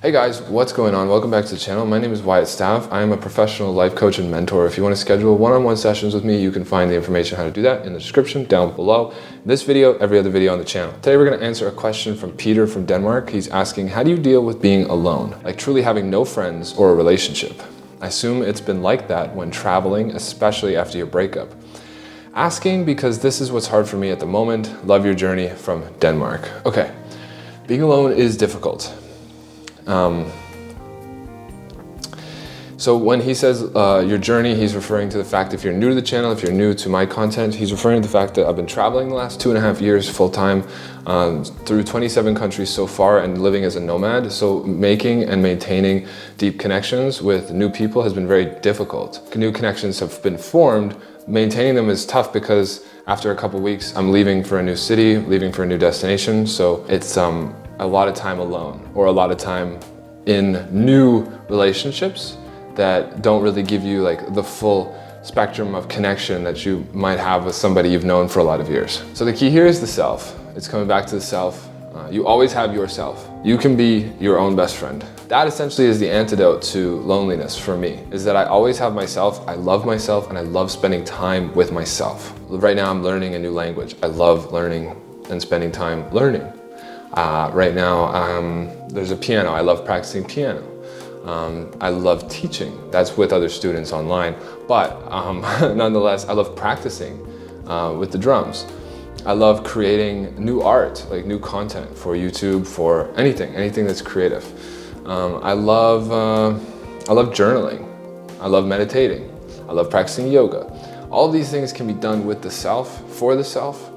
Hey guys, what's going on? Welcome back to the channel. My name is Wyatt Staff. I am a professional life coach and mentor. If you want to schedule one-on-one sessions with me, you can find the information how to do that in the description down below. This video, every other video on the channel. Today we're going to answer a question from Peter from Denmark. He's asking, how do you deal with being alone? Like truly having no friends or a relationship? I assume it's been like that when traveling, especially after your breakup. Asking because this is what's hard for me at the moment. Love your journey from Denmark. Okay, being alone is difficult. So when he says your journey, he's referring to the fact if you're new to the channel, if you're new to my content, he's referring to the fact that I've been traveling the last 2.5 years full-time through 27 countries so far and living as a nomad. So making and maintaining deep connections with new people has been very difficult. New connections have been formed. Maintaining them is tough because after a couple weeks, I'm leaving for a new city, leaving for a new destination. So it's a lot of time alone or a lot of time in new relationships that don't really give you like the full spectrum of connection that you might have with somebody you've known for a lot of years. So the key here is the self. It's coming back to the self. You always have yourself. You can be your own best friend. That essentially is the antidote to loneliness for me, is that I always have myself, I love myself, and I love spending time with myself. Right now I'm learning a new language. I love learning and spending time learning. Right now, there's a piano. I love practicing piano. I love teaching. That's with other students online. But nonetheless, I love practicing with the drums. I love creating new art, like new content for YouTube, for anything that's creative. I love journaling. I love meditating. I love practicing yoga. All these things can be done with the self, for the self,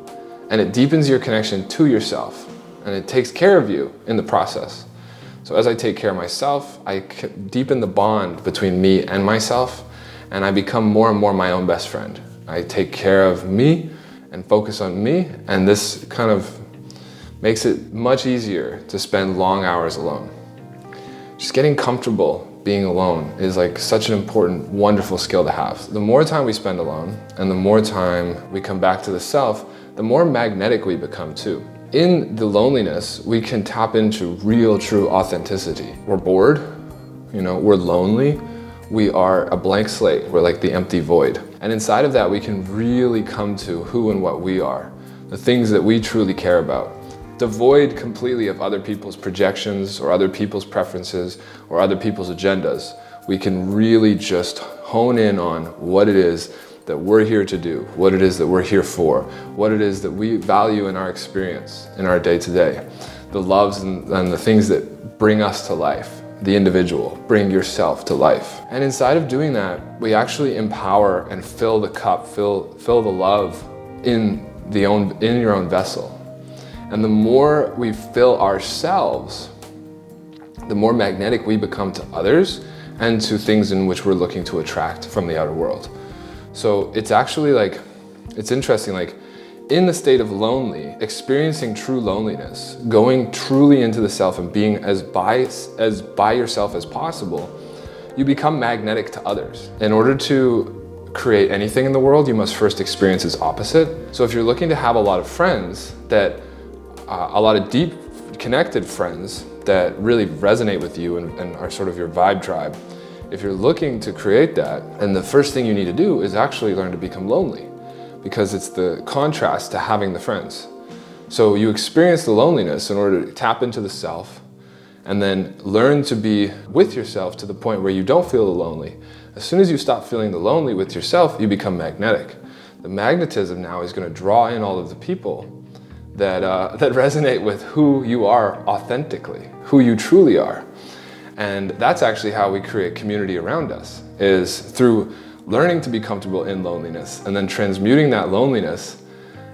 and it deepens your connection to yourself. And it takes care of you in the process. So as I take care of myself, I deepen the bond between me and myself, and I become more and more my own best friend. I take care of me and focus on me, and this kind of makes it much easier to spend long hours alone. Just getting comfortable being alone is like such an important, wonderful skill to have. The more time we spend alone, and the more time we come back to the self, the more magnetic we become too. In the loneliness, we can tap into real, true authenticity. We're bored, we're lonely. We are a blank slate. We're like the empty void. And inside of that, we can really come to who and what we are, the things that we truly care about. Devoid completely of other people's projections or other people's preferences or other people's agendas. We can really just hone in on what it is that we're here to do, what it is that we're here for, what it is that we value in our experience, in our day-to-day, the loves and the things that bring us to life, the individual, bring yourself to life. And inside of doing that, we actually empower and fill the cup, fill the love in your own vessel. And the more we fill ourselves, the more magnetic we become to others and to things in which we're looking to attract from the outer world. So it's actually it's interesting, in the state of lonely, experiencing true loneliness, going truly into the self and being as by yourself as possible, you become magnetic to others. In order to create anything in the world, you must first experience its opposite. So if you're looking to have a lot of friends a lot of deep connected friends that really resonate with you and are sort of your vibe tribe, if you're looking to create that, then the first thing you need to do is actually learn to become lonely, because it's the contrast to having the friends. So you experience the loneliness in order to tap into the self and then learn to be with yourself to the point where you don't feel lonely. As soon as you stop feeling the lonely with yourself, you become magnetic. The magnetism now is going to draw in all of the people that resonate with who you are authentically, who you truly are. And that's actually how we create community around us, is through learning to be comfortable in loneliness and then transmuting that loneliness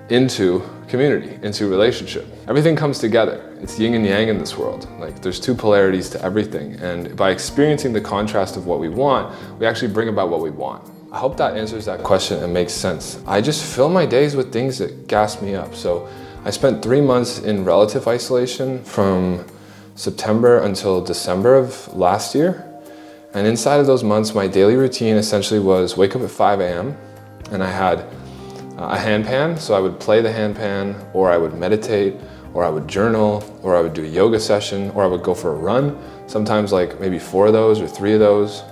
into community, into relationship. Everything comes together. It's yin and yang in this world. There's two polarities to everything. And by experiencing the contrast of what we want, we actually bring about what we want. I hope that answers that question and makes sense. I just fill my days with things that gas me up. So I spent 3 months in relative isolation from September until December of last year. And inside of those months, my daily routine essentially was wake up at 5 a.m. and I had a handpan. So I would play the handpan, or I would meditate, or I would journal, or I would do a yoga session, or I would go for a run. sometimes like maybe 4 of those or 3 of those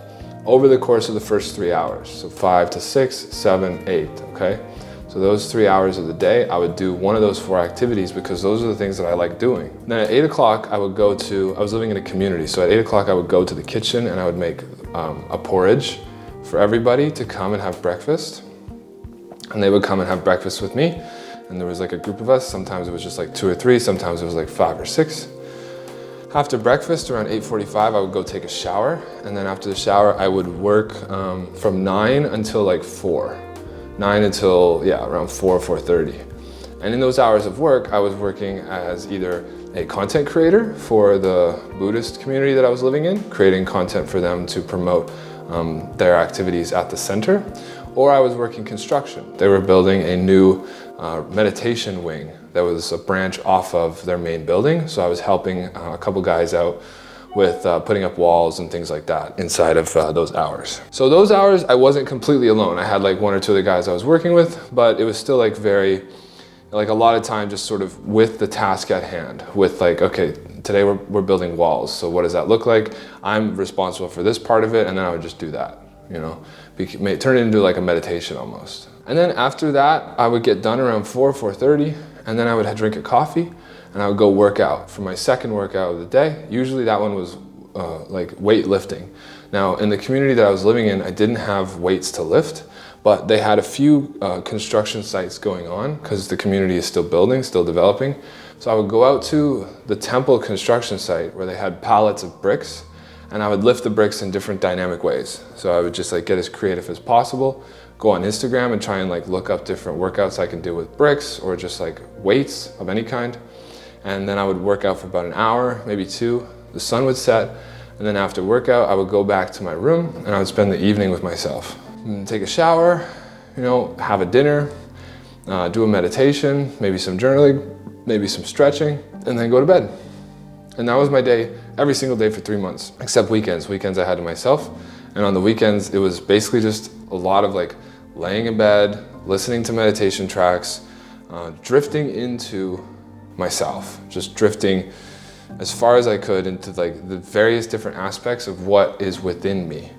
over the course of the first 3 hours. So 5 to 6, 7, 8, okay? So those 3 hours of the day, I would do one of those 4 activities because those are the things that I like doing. Then at 8 o'clock, I was living in a community. So at 8 o'clock, I would go to the kitchen and I would make a porridge for everybody to come and have breakfast. And they would come and have breakfast with me. And there was like a group of us. Sometimes it was just like 2 or 3, sometimes it was like 5 or 6. After breakfast, around 8:45, I would go take a shower. And then after the shower, I would work from 9 until like 4. 9 until, yeah, around 4, 4:30. And in those hours of work, I was working as either a content creator for the Buddhist community that I was living in, creating content for them to promote their activities at the center, or I was working construction. They were building a new meditation wing that was a branch off of their main building. So I was helping a couple guys out with putting up walls and things like that inside of those hours. So those hours, I wasn't completely alone. I had like 1 or 2 other guys I was working with, but it was still like like a lot of time just sort of with the task at hand, with like, okay, today we're building walls. So what does that look like? I'm responsible for this part of it, and then I would just do that, you know, turn it into like a meditation almost. And then after that, I would get done around 4, 4:30, and then I would drink a coffee, and I would go work out for my second workout of the day. Usually that one was like weightlifting. Now in the community that I was living in, I didn't have weights to lift, but they had a few construction sites going on because the community is still building, still developing. So I would go out to the temple construction site where they had pallets of bricks, and I would lift the bricks in different dynamic ways. So I would just like get as creative as possible, go on Instagram and try and like look up different workouts I can do with bricks or just like weights of any kind. And then I would work out for about an hour, maybe 2. The sun would set, and then after workout, I would go back to my room and I would spend the evening with myself. And take a shower, you know, have a dinner, do a meditation, maybe some journaling, maybe some stretching, and then go to bed. And that was my day every single day for 3 months, except weekends. Weekends I had to myself. And on the weekends, it was basically just a lot of like laying in bed, listening to meditation tracks, drifting into myself, just drifting as far as I could into like the various different aspects of what is within me,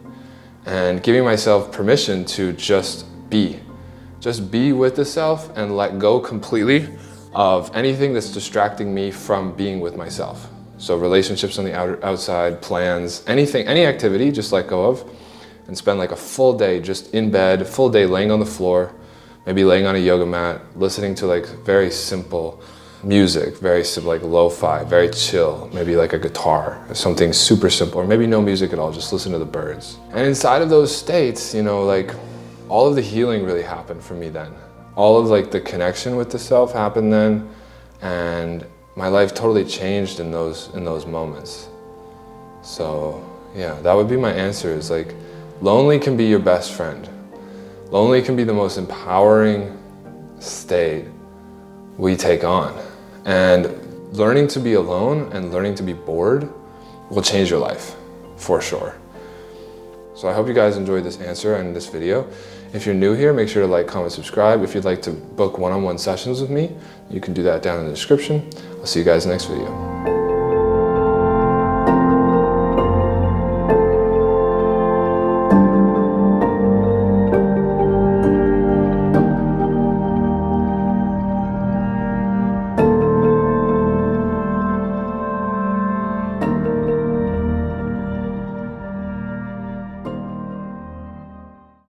and giving myself permission to just be with the self and let go completely of anything that's distracting me from being with myself. So relationships on the outside, plans, anything, any activity, just let go of, and spend like a full day just in bed, a full day laying on the floor, maybe laying on a yoga mat, listening to like very simple music, very simple, like lo-fi, very chill, maybe like a guitar, or something super simple, or maybe no music at all, just listen to the birds. And inside of those states, you know, like all of the healing really happened for me then. All of like the connection with the self happened then, and my life totally changed in those moments. So yeah, that would be my answer, is like, lonely can be your best friend. Lonely can be the most empowering state we take on. And learning to be alone and learning to be bored will change your life, for sure. So I hope you guys enjoyed this answer and this video. If you're new here, make sure to like, comment, subscribe. If you'd like to book one-on-one sessions with me, you can do that down in the description. I'll see you guys in the next video.